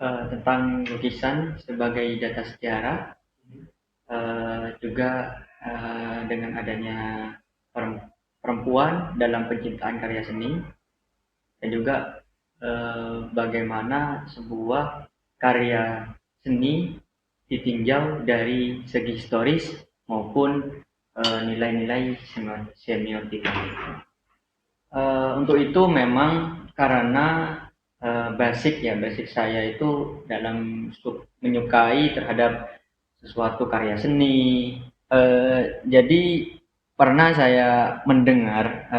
Tentang lukisan sebagai data sejarah, juga dengan adanya perempuan dalam penciptaan karya seni, dan juga bagaimana sebuah karya seni ditinjau dari segi historis maupun nilai-nilai semiotika. Untuk itu memang karena basic saya itu dalam menyukai terhadap sesuatu karya seni. Jadi pernah saya mendengar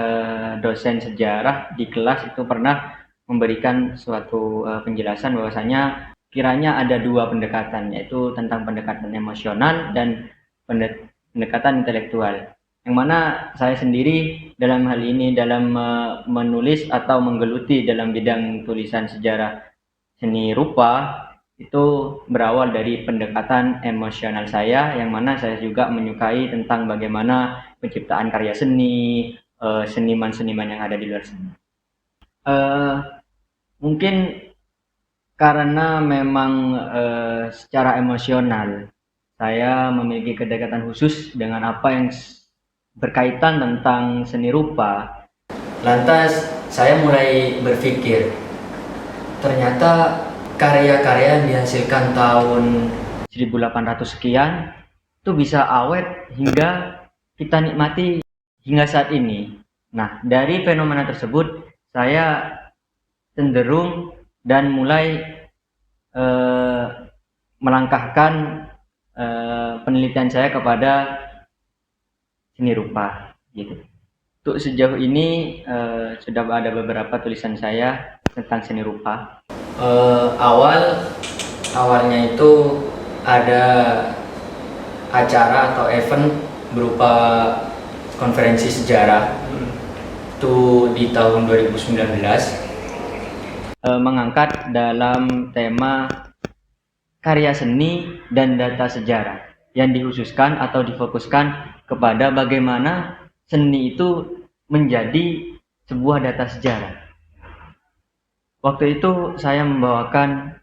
dosen sejarah di kelas itu pernah memberikan suatu penjelasan bahwasanya kiranya ada dua pendekatan, yaitu tentang pendekatan emosional dan pendekatan intelektual. Yang mana saya sendiri dalam hal ini dalam menulis atau menggeluti dalam bidang tulisan sejarah seni rupa itu berawal dari pendekatan emosional saya, yang mana saya juga menyukai tentang bagaimana penciptaan karya seni, seniman-seniman yang ada di luar sana. Mungkin karena memang secara emosional saya memiliki kedekatan khusus dengan apa yang berkaitan tentang seni rupa. Lantas saya mulai berpikir, ternyata karya-karya yang dihasilkan tahun 1800 sekian itu bisa awet hingga kita nikmati hingga saat ini. Nah, dari fenomena tersebut saya cenderung dan mulai melangkahkan penelitian saya kepada seni rupa gitu. Untuk sejauh ini sudah ada beberapa tulisan saya tentang seni rupa. Awalnya itu ada acara atau event berupa konferensi sejarah itu di tahun 2019, mengangkat dalam tema karya seni dan data sejarah yang dikhususkan atau difokuskan kepada bagaimana seni itu menjadi sebuah data sejarah. Waktu itu saya membawakan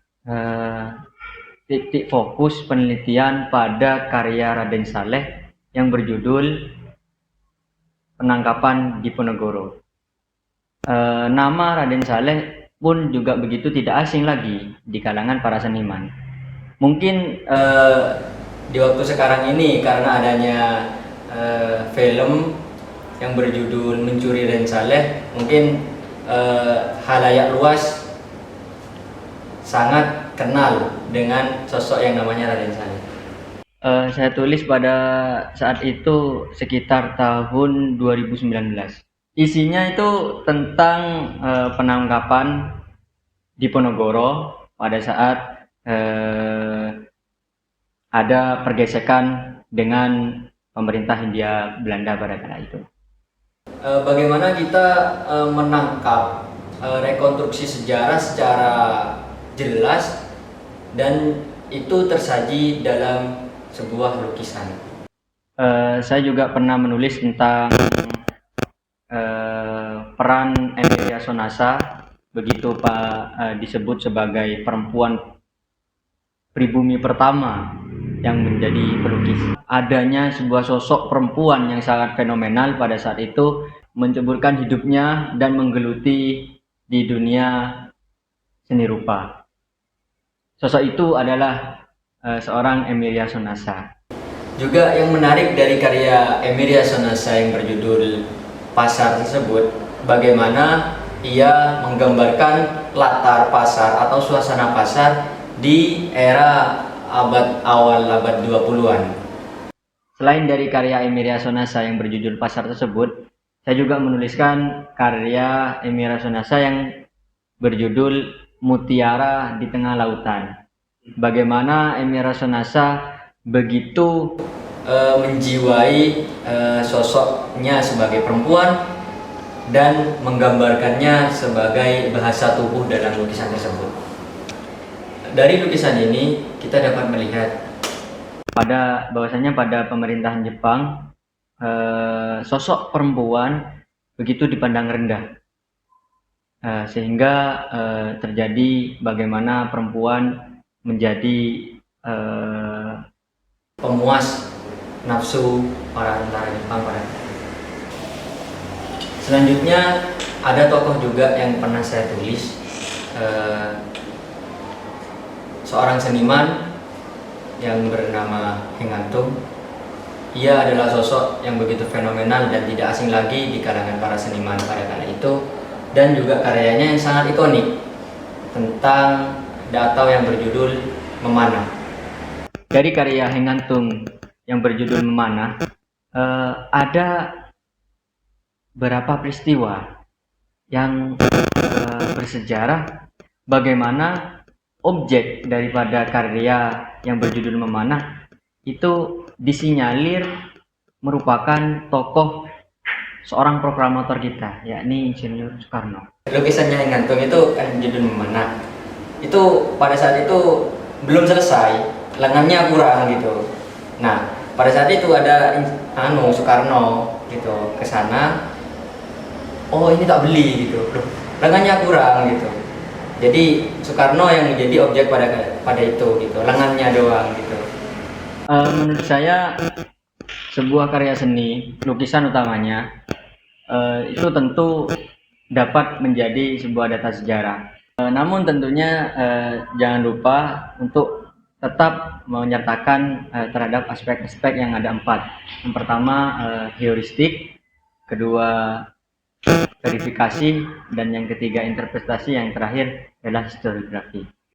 titik fokus penelitian pada karya Raden Saleh yang berjudul Penangkapan Diponegoro. Nama Raden Saleh pun juga begitu tidak asing lagi di kalangan para seniman. Mungkin di waktu sekarang ini karena adanya film yang berjudul Mencuri Raden Saleh, mungkin halayak luas sangat kenal dengan sosok yang namanya Raden Saleh. Saya tulis pada saat itu sekitar tahun 2019. Isinya itu tentang penangkapan Diponegoro pada saat ada pergesekan dengan pemerintah Hindia Belanda pada kala itu. Bagaimana kita menangkap rekonstruksi sejarah secara jelas dan itu tersaji dalam sebuah lukisan. Saya juga pernah menulis tentang peran Emilia Sonasa, begitu disebut sebagai perempuan pribumi pertama yang menjadi pelukis. Adanya sebuah sosok perempuan yang sangat fenomenal pada saat itu menceburkan hidupnya dan menggeluti di dunia seni rupa. Sosok itu adalah seorang Emilia Sonasa. Juga yang menarik dari karya Emilia Sonasa yang berjudul Pasar tersebut, bagaimana ia menggambarkan latar pasar atau suasana pasar di era awal abad 20-an. Selain dari karya Emilia Sonasa yang berjudul Pasar tersebut, saya juga menuliskan karya Emilia Sonasa yang berjudul Mutiara di Tengah Lautan. Bagaimana Emilia Sonasa begitu menjiwai sosoknya sebagai perempuan dan menggambarkannya sebagai bahasa tubuh dalam lukisan tersebut. Dari lukisan ini kita dapat melihat bahwasanya pada pemerintahan Jepang sosok perempuan begitu dipandang rendah. sehingga terjadi bagaimana perempuan menjadi pemuas nafsu para tentara Jepang pada. Selanjutnya ada tokoh juga yang pernah saya tulis, seorang seniman yang bernama Hengantung. Ia adalah sosok yang begitu fenomenal dan tidak asing lagi di kalangan para seniman pada kala itu, dan juga karyanya yang sangat ikonik tentang atau yang berjudul Memanah. Dari karya Hengantung yang berjudul Memanah, ada beberapa peristiwa yang bersejarah bagaimana objek daripada karya yang berjudul Memanah itu disinyalir merupakan tokoh seorang proklamator kita, yakni Insinyur Soekarno. Lukisannya Hengantung itu kan judul Memanah. Itu pada saat itu belum selesai, lengannya kurang gitu. Nah, pada saat itu ada Soekarno gitu ke sana. Oh, ini tak beli gitu. Loh, lengannya kurang gitu. Jadi Soekarno yang menjadi objek pada itu gitu, lengannya doang gitu. Menurut saya sebuah karya seni, lukisan utamanya, itu tentu dapat menjadi sebuah data sejarah. Namun tentunya jangan lupa untuk tetap menyertakan terhadap aspek-aspek yang ada 4. Yang pertama heuristik, kedua verifikasi, dan yang ketiga interpretasi, yang terakhir adalah historiografi.